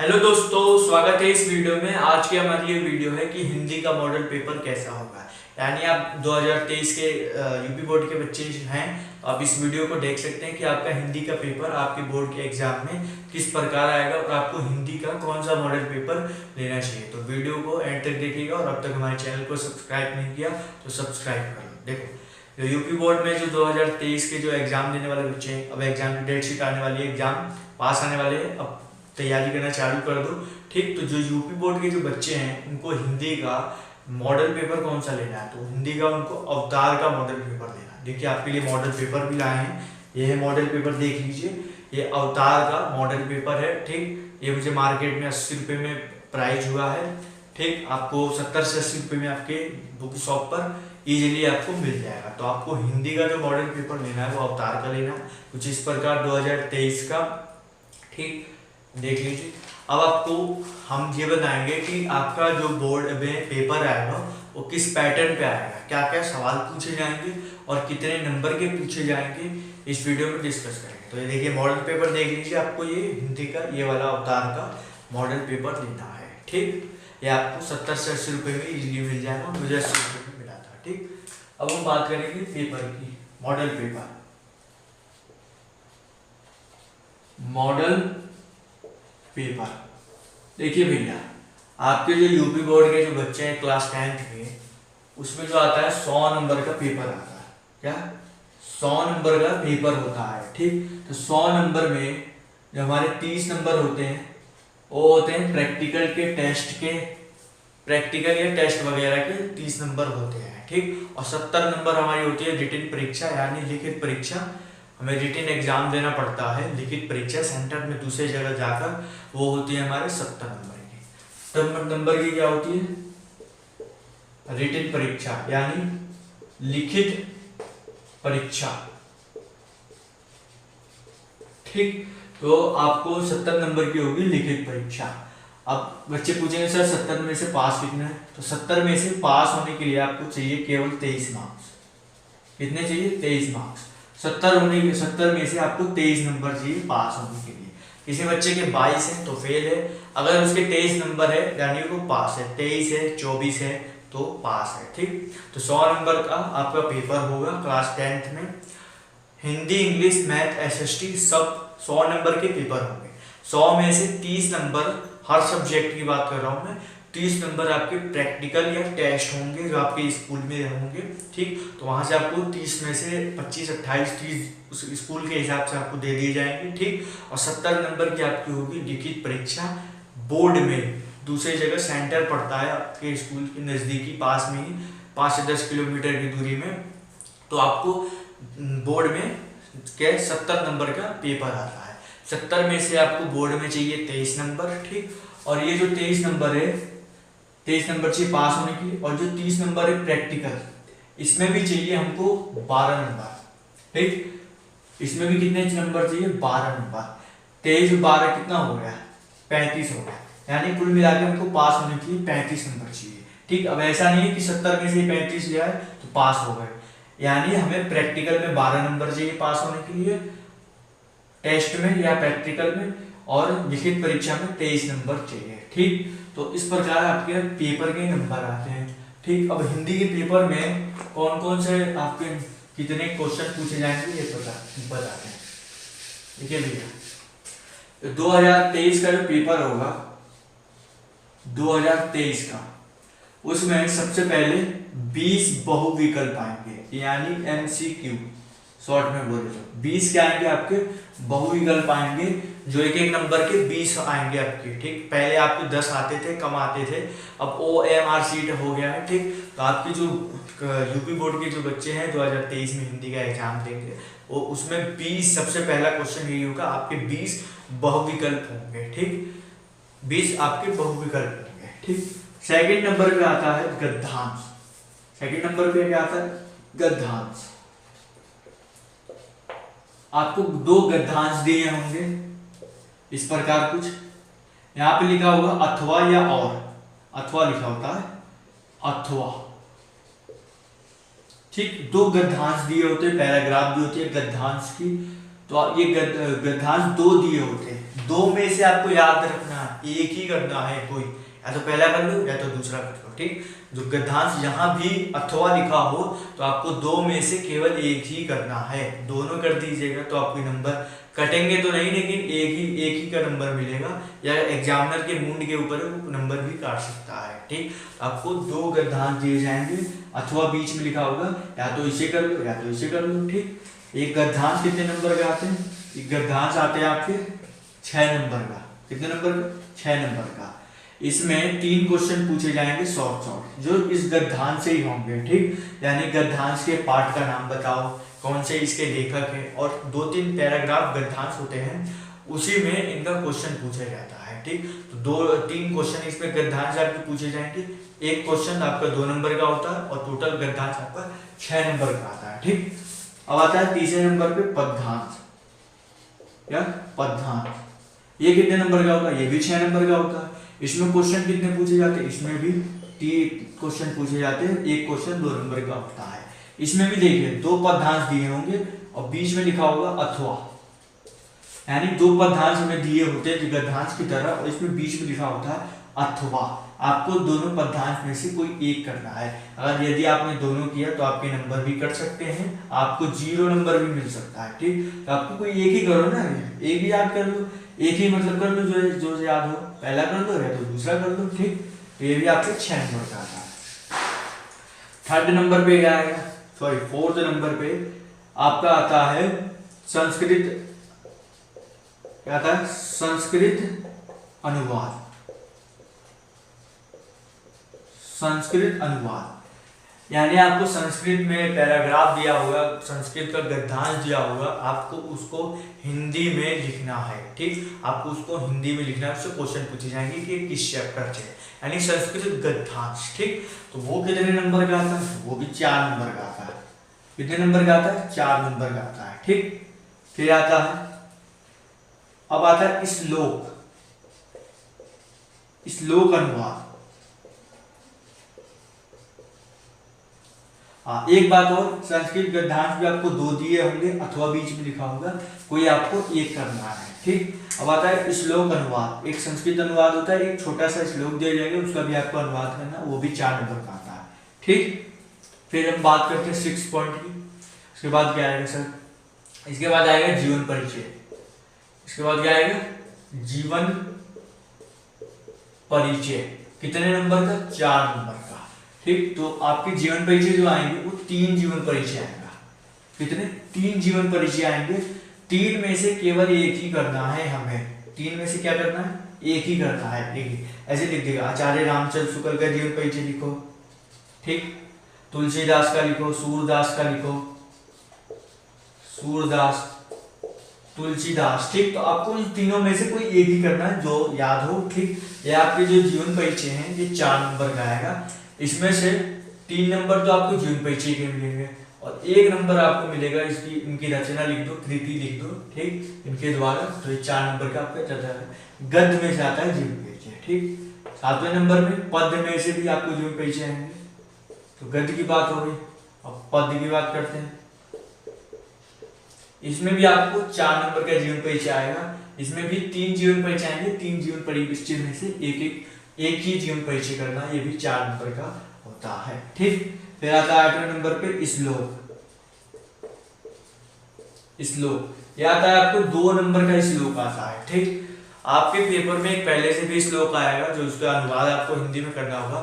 Hello दोस्तों, स्वागत है इस वीडियो में। आज की हमारी ये वीडियो है कि हिंदी का मॉडल पेपर कैसा होगा। यानी आप 2023 के यूपी बोर्ड के बच्चे हैं तो आप इस वीडियो को देख सकते हैं कि आपका हिंदी का पेपर आपके बोर्ड के एग्जाम में किस प्रकार आएगा और आपको हिंदी का कौन सा मॉडल पेपर लेना चाहिए। तो वीडियो को एंड तक देखिएगा और अब तक हमारे चैनल को सब्सक्राइब नहीं किया तो सब्सक्राइब कर लो। देखो, यूपी बोर्ड में जो 2023 के जो एग्जाम देने वाले बच्चे हैं, अब एग्जाम की डेट शीट आने वाली है, एग्जाम पास आने वाले हैं, अब तैयारी करना चालू कर दो। ठीक, तो जो यूपी बोर्ड के जो बच्चे हैं उनको हिंदी का मॉडल पेपर कौन सा लेना है, तो हिंदी का उनको अवतार का मॉडल पेपर लेना है। देखिए, आपके लिए मॉडल पेपर भी लाए हैं। ये है मॉडल पेपर, देख लीजिए, ये अवतार का मॉडल पेपर है। ठीक, ये मुझे मार्केट में 80 रुपये में प्राइस हुआ है। ठीक, आपको 70 से 80 रुपये में आपके बुक शॉप पर इजीली आपको मिल जाएगा। तो आपको हिंदी का जो मॉडल पेपर लेना है वो अवतार का लेना है, कुछ इस प्रकार 2023 का। ठीक, देख लीजिए। अब आपको हम ये बताएंगे कि आपका जो बोर्ड में पेपर आएगा वो किस पैटर्न पे आएगा, क्या क्या सवाल पूछे जाएंगे और कितने नंबर के पूछे जाएंगे, इस वीडियो में डिस्कस करेंगे। तो ये देखिए, मॉडल पेपर देख लीजिए, आपको ये हिंदी का ये वाला अवतार का मॉडल पेपर लेना है। ठीक, ये आपको 70 से 80 रुपये में इजीली मिल जाएगा, मुझे 80 रुपये में मिला था। ठीक, अब हम बात करेंगे पेपर की, मॉडल पेपर। मॉडल पेपर देखिए भैया, आपके जो यूपी बोर्ड के जो बच्चे हैं क्लास 10th में, उसमें जो आता है 100 नंबर का पेपर आता है। क्या 100 नंबर का पेपर होता है। ठीक, तो 100 नंबर में जो हमारे 30 नंबर होते हैं वो होते हैं प्रैक्टिकल के, टेस्ट के, प्रैक्टिकल या टेस्ट वगैरह के 30 नंबर होते हैं। ठीक, और 70 नंबर हमारी होती है रिटन परीक्षा, यानी लिखित परीक्षा। हमें रिटन एग्जाम देना पड़ता है, लिखित परीक्षा सेंटर में दूसरी जगह जाकर, वो होती है हमारे 70 नंबर की। 70 नंबर की क्या होती है? रिटन परीक्षा, यानी लिखित परीक्षा। ठीक, तो आपको 70 नंबर की होगी लिखित परीक्षा। अब बच्चे पूछेंगे सर 70 में से पास कितने हैं, तो 70 में से पास होने के लिए आपको चाहिए केवल 23 मार्क्स। कितने चाहिए? 23 मार्क्स। 70 में से आपको 23 नंबर चाहिए पास होने के लिए। किसी बच्चे के 22 है तो फेल है, अगर उसके 23 नंबर है यानी वो पास है, 23 है, 24 है तो पास है। ठीक, तो 100 नंबर का आपका पेपर होगा क्लास 10th में। हिंदी, इंग्लिश, मैथ, एसएसटी सब 100 नंबर के पेपर होंगे। 100 में से 30 नंबर, हर सब्जेक्ट की बात कर रहा हूँ मैं, 30 नंबर आपके प्रैक्टिकल या टेस्ट होंगे जो आपके स्कूल में होंगे। ठीक, तो वहां से आपको 30 में से 25, 28, 30 उस स्कूल के हिसाब से आपको दे दिए जाएंगे। ठीक, और 70 नंबर की आपकी होगी लिखित परीक्षा बोर्ड में। दूसरी जगह सेंटर पड़ता है आपके स्कूल के नज़दीकी पास में ही, 5 से 10 किलोमीटर की दूरी में। तो आपको बोर्ड में क्या 70 नंबर का पेपर आता है। 70 में से आपको बोर्ड में चाहिए 23 नंबर। ठीक, और ये जो 23 नंबर है, 23 नंबर चाहिए पास होने के लिए, और जो 30 नंबर है प्रैक्टिकल, इसमें भी चाहिए हमको 12 नंबर। ठीक, इसमें भी कितने नंबर चाहिए? 12 नंबर। 23 और 12 कितना हो गया? 35 हो गया, यानी कुल मिला के हमको पास होने के लिए 35 नंबर चाहिए। ठीक, अब ऐसा नहीं है कि 70 में से 35 लिया है तो पास हो गए, यानी हमें प्रैक्टिकल में 12 नंबर चाहिए पास होने के लिए, टेस्ट में या प्रैक्टिकल में, और लिखित परीक्षा में 23 नंबर चाहिए। ठीक, तो इस प्रकार आपके पेपर के नंबर आते हैं। ठीक, अब हिंदी के पेपर में कौन कौन से आपके कितने क्वेश्चन पूछे जाएंगे ये बताते हैं। देखिए भैया, 2023 का जो पेपर होगा, 2023 का, उसमें सबसे पहले 20 बहुविकल्प आएंगे, यानी एमसीक्यू शॉर्ट में बोले तो 20 क्या आएंगे आपके? बहुविकल्प आएंगे, जो एक एक नंबर के 20 आएंगे आपके। ठीक, पहले आपके 10 आते थे, कम आते थे, अब OMR सीट हो गया है। ठीक, तो आपके जो यूपी बोर्ड के जो बच्चे हैं 2023 में हिंदी का एग्जाम देंगे, वो उसमें 20, सबसे पहला क्वेश्चन यही होगा, आपके 20 बहुविकल्प होंगे। ठीक, 20 आपके बहुविकल्प होंगे। ठीक, सेकेंड नंबर पे आता है गद्यांश। सेकेंड नंबर पे क्या आता है? गद्यांश। आपको 2 गद्यांश दिए होंगे इस प्रकार कुछ, यहां पे लिखा होगा अथवा या और, अथवा लिखा होता है, अथवा। ठीक, 2 गद्यांश दिए होते हैं, पैराग्राफ दी होती है गद्यांश की, तो ये गद्यांश दो दिए होते हैं, दो में से आपको याद रखना है, एक ही करना है कोई, या तो पहला कर लो या तो दूसरा कर लो, ठीक। जो गद्यांश यहाँ भी अथवा लिखा हो तो आपको दो में से केवल एक ही करना है, दोनों कर दीजिएगा तो आपके नंबर कटेंगे तो नहीं, लेकिन एक ही का नंबर मिलेगा, या एग्जामिनर के मूड के ऊपर वो नंबर भी काट सकता है, ठीक। आपको दो गद्यांश दिए जाएंगे, अथवा बीच में लिखा होगा, या तो इसे कर लो या तो इसे कर लो, ठीक। एक गद्यांश कितने नंबर के आते हैं? एक गद्यांश आते हैं आपके 6 नंबर का। कितने नंबर का? 6 नंबर का। इसमें 3 क्वेश्चन पूछे जाएंगे शॉर्ट जो इस गद्यांश से ही होंगे, ठीक। यानी गद्यांश के पाठ का नाम बताओ, कौन से इसके लेखक है, और 2-3 पैराग्राफ गद्यांश होते हैं, उसी में इनका क्वेश्चन पूछा जाता है, ठीक। तो 2-3 क्वेश्चन इसमें गद्यांश आपके पूछे जाएंगे, एक क्वेश्चन आपका 2 नंबर का होता है और टोटल गद्यांश आपका 6 नंबर का आता है, ठीक। अब आता है तीसरे नंबर पे पद्यांश या पद्यांश। ये कितने नंबर का होगा? ये भी 6 नंबर का होता है। इसमें क्वेश्चन कितने पूछे जाते हैं? इसमें भी 3 क्वेश्चन पूछे जाते हैं, एक क्वेश्चन 2 नंबर का होता है। इसमें भी देखिए 2 पद्यांश दिए होंगे और बीच में लिखा होगा अथवा, यानी 2 पद्यांश में दिए होते हैं गद्यांश की तरह, और इसमें बीच में लिखा होता है अथवा। आपको दोनों पद्यांश में से कोई एक करना है। अगर यदि आपने दोनों किया तो आपके नंबर भी कट सकते हैं, आपको 0 नंबर भी मिल सकता है, ठीक। तो आपको कोई एक ही करो ना, एक ही याद कर लो, एक ही मतलब कर लो जो याद हो, पहला कर लो या तो दूसरा कर लो, ठीक। तो ये भी आपके 6 नंबर का आता है। थर्ड नंबर पे क्या आएगा? सॉरी, 4th नंबर पे आपका आता है संस्कृत, क्या आता है? संस्कृत अनुवाद। संस्कृत अनुवाद यानी आपको संस्कृत में पैराग्राफ दिया होगा, संस्कृत का गद्यांश दिया होगा, आपको उसको हिंदी में लिखना है, ठीक। आपको उसको हिंदी में लिखना है, उससे क्वेश्चन पूछे जाएंगे कि किस चैप्टर से, यानी संस्कृत गद्यांश, ठीक। तो वो कितने नंबर का आता है? वो भी 4 नंबर का आता है। कितने नंबर का आता है? 4 नंबर का आता है, ठीक। फिर आता है, अब आता है श्लोक अनुवाद। एक बात और, संस्कृत गद्यांश भी आपको 2 दिए होंगे, अथवा बीच में लिखा होगा, कोई आपको एक करना है, ठीक। अब आता है श्लोक अनुवाद। एक संस्कृत अनुवाद होता है, एक छोटा सा श्लोक दिया जाएगा, उसका भी आपको अनुवाद करना, वो भी 4 नंबर का आता है, ठीक। फिर हम बात करते हैं 6 पॉइंट की। इसके बाद क्या आएगा सर? इसके बाद आएगा जीवन परिचय। इसके बाद क्या आएगा? जीवन परिचय। कितने नंबर का? 4 नंबर का, ठीक। तो आपके जीवन परिचय जो आएंगे वो 3 जीवन परिचय आएगा। कितने? 3 जीवन परिचय आएंगे। 3 में से केवल एक ही करना है हमें। 3 में से क्या करना है? एक ही करना है। देखिए ऐसे लिख देगा, आचार्य रामचंद्र शुक्ल का जीवन परिचय लिखो, ठीक। तुलसीदास का लिखो, सूरदास का लिखो, सूरदास, तुलसीदास, ठीक। तो आपको इन तीनों में से कोई एक ही करना है जो याद हो, ठीक। ये आपके जो जीवन परिचय हैं ये 4 नंबर का आएगा। इसमें से 3 नंबर तो आपको जीवन परिचय के मिलेंगे और 1 नंबर आपको मिलेगा इसकी, इनकी रचना लिख दो, कृति लिख दो, ठीक, इनके द्वारा। तो ये 4 नंबर का आपका जाता है। गद्य में से आता है जीवन परिचय, ठीक। 7वें नंबर में पद्य में से भी आपको जीवन परिचय आएंगे। तो गद्य की बात हो गई, अब पद्य की बात करते हैं। इसमें भी आपको 4 नंबर का जीवन परिचय आएगा। इसमें भी 3 जीवन परिचय आएंगे। 3 जीवन परिचय में से एक ही जीवन परिचय करना, ये भी 4 नंबर का होता है, ठीक। फिर आता है 8वें नंबर पे श्लोक। ये आता है आपको 2 नंबर का श्लोक आता है, ठीक। आपके पेपर में एक पहले से भी श्लोक आएगा जो उसका अनुवाद आपको हिंदी में करना होगा।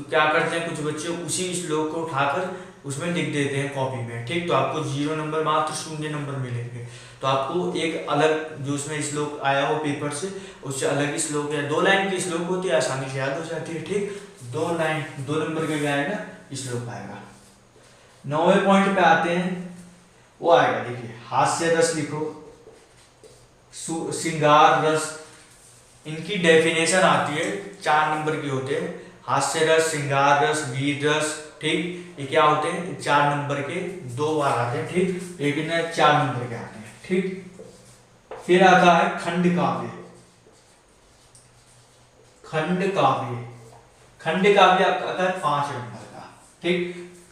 क्या करते हैं कुछ बच्चे, उसी श्लोक को उठाकर उसमें लिख देते हैं कॉपी में, ठीक। तो आपको 0 नंबर, मात्र 0 नंबर मिलेंगे। तो आपको एक अलग जो उसमें श्लोक आया हो पेपर से, उससे अलग ही श्लोक है, 2 लाइन की श्लोक होती है, आसानी से याद हो जाती है, ठीक। 2 नंबर का क्या आएगा? श्लोक आएगा। 9वें पॉइंट पे आते हैं, वो आएगा, देखिए हास्य रस लिखो, श्रृंगार रस। इनकी डेफिनेशन आती है, 4 नंबर की होते हैं। हास्य रस, श्रृंगार रस, वीर रस, ठीक। ये क्या होते हैं? 4 नंबर के 2 बार आते हैं, ठीक। लेकिन 4 नंबर के आते हैं, ठीक। फिर आता है खंड काव्य। खंड काव्य आपका आता है 5 नंबर का, ठीक।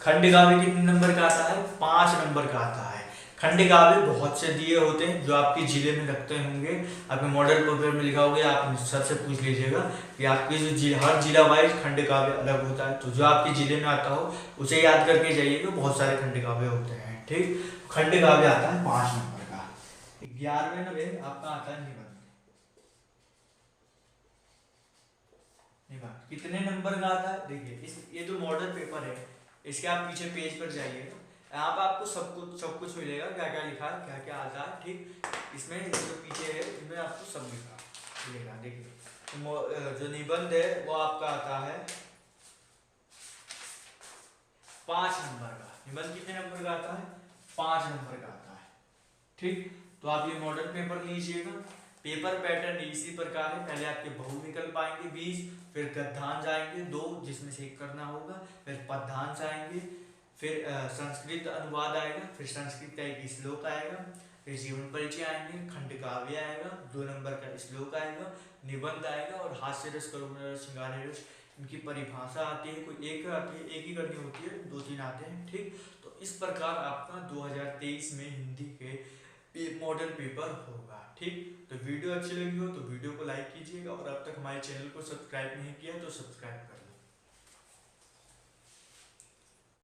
खंड काव्य कितने नंबर का आता है? 5 नंबर का आता है। खंड काव्य बहुत से दिए होते हैं जो आपके जिले में रखते होंगे, आपके मॉडल पेपर में लिखा होगा, आप सर से पूछ लीजिएगा कि आपके जो हर जिला वाइज खंड काव्य अलग होता है, तो जो आपके जिले में आता हो उसे याद करके जाइएगा। बहुत सारे खंड काव्य होते हैं, ठीक। खंड काव्य आता है 5 नंबर का। 11वें नंबर आपका आता है निबंध। निबंध कितने नंबर का आता है? देखिए ये जो मॉडल पेपर है इसके आप पीछे पेज पर जाइएगा, यहाँ पर आपको सब कुछ मिलेगा, क्या क्या लिखा है, क्या क्या आता है, ठीक। इसमें जो पीछे है इसमें आपको सब लिखा मिलेगा। देखिए तो जो निबंध है वो आपका आता है 5 नंबर का। निबंध कितने नंबर का आता है? 5 नंबर का आता है, ठीक। तो आप ये मॉडल पेपर लीजिएगा। पेपर पैटर्न इसी प्रकार है, पहले आपके बहुविकल्प आएंगे 20, फिर गद्यांश आएंगे 2 जिसमें से एक करना होगा, फिर पद्यांश आएंगे, फिर संस्कृत अनुवाद आएगा, फिर संस्कृत का एक श्लोक आएगा, फिर जीवन परिचय आएंगे, खंड काव्य आएगा, 2 नंबर का श्लोक आएगा, निबंध आएगा और हास्य रस, करुण रस, श्रृंगार रस, इनकी परिभाषा आती है, कोई एक आती है, एक ही करनी होती है, 2-3 आते हैं, ठीक। तो इस प्रकार आपका 2023 में हिंदी के मॉडल पेपर होगा, ठीक। तो वीडियो अच्छी लगी हो तो वीडियो को लाइक कीजिएगा और अब तक हमारे चैनल को सब्सक्राइब नहीं किया तो सब्सक्राइब कर